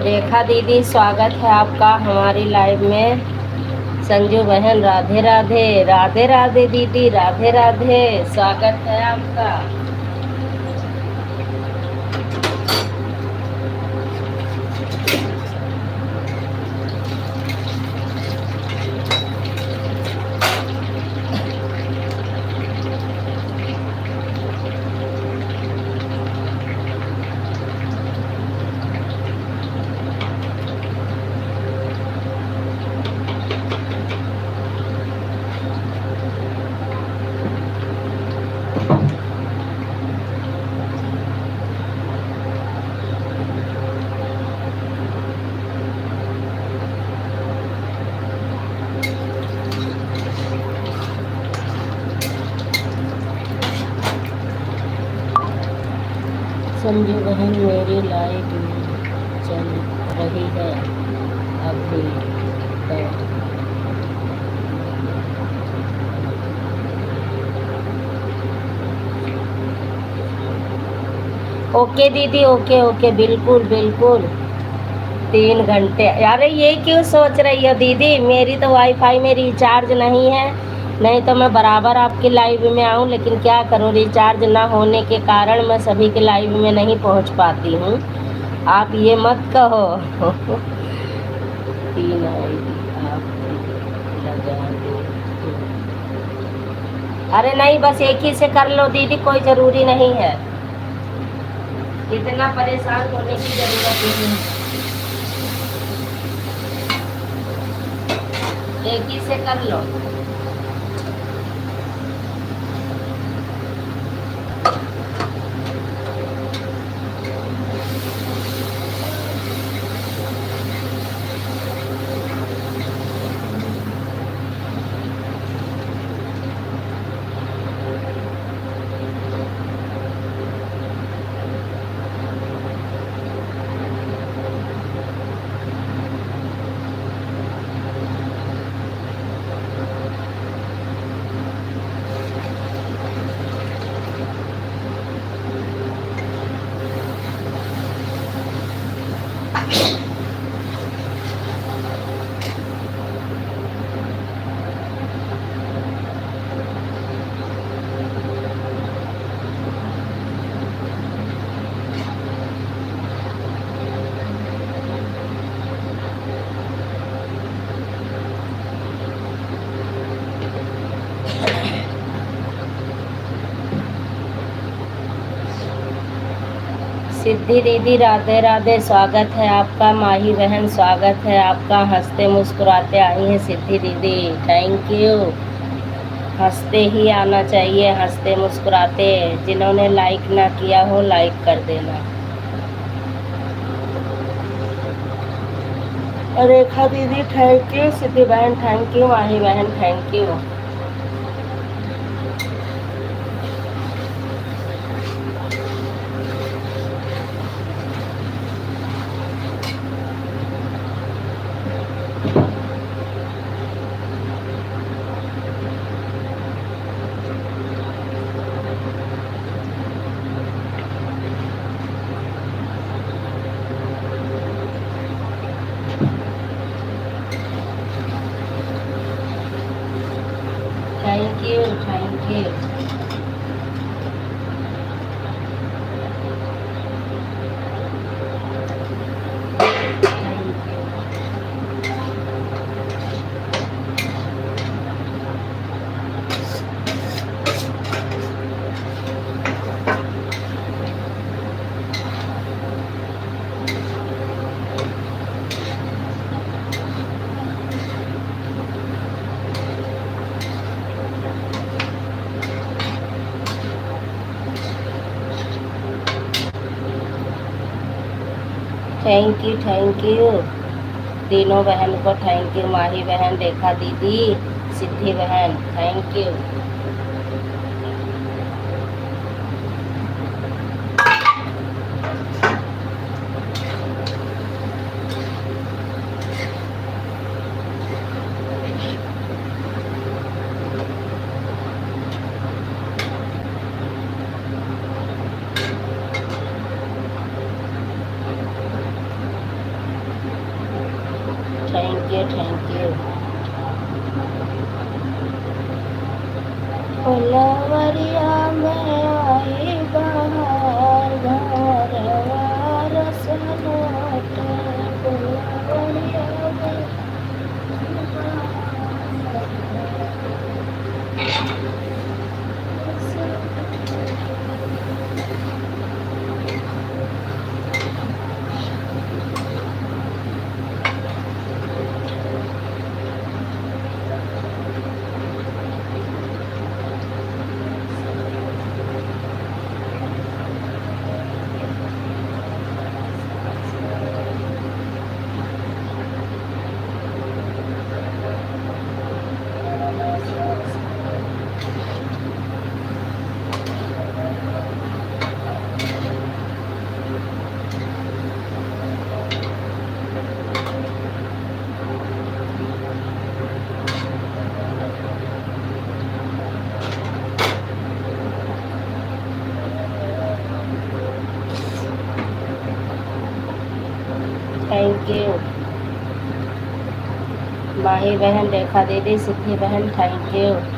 रेखा दीदी, स्वागत है आपका हमारी लाइव में। संजू बहन, राधे राधे। राधे राधे दीदी, राधे राधे, स्वागत है आपका। संजू बहन, मेरी लाइव चल रही है अभी तक। ओके दीदी, ओके ओके, बिल्कुल बिल्कुल। 3 घंटे? अरे ये क्यों सोच रही हो दीदी, मेरी तो वाईफाई में रिचार्ज नहीं है, नहीं तो मैं बराबर आपकी लाइव में आऊँ, लेकिन क्या करूँ, रिचार्ज ना होने के कारण मैं सभी के लाइव में नहीं पहुँच पाती हूँ। आप ये मत कहो। 3 आईडी आप लगा दो। अरे नहीं, बस एक ही से कर लो दीदी, कोई ज़रूरी नहीं है, इतना परेशान होने की ज़रूरत नहीं है। एक ही से कर लो। सिद्धि दीदी, राधे राधे, स्वागत है आपका। माही बहन, स्वागत है आपका। हंसते मुस्कुराते आई हैं सिद्धि दीदी, थैंक यू। हंसते ही आना चाहिए, हंसते मुस्कुराते। जिन्होंने लाइक ना किया हो, लाइक कर देना। रेखा दीदी, थैंक यू। सिद्धि बहन, थैंक यू। माही बहन, thank you. Thank you, thank you. Thank you, thank you. तीनों बहन को थैंक यू। माही बहन, रेखा दीदी, सिद्धि बहन, thank you. You thank you Phulwaria में आई बहार घरवा रसनोटे फुलवरिया में थैंक यू माही बहन, रेखा दीदी, सिद्धि बहन, थैंक यू।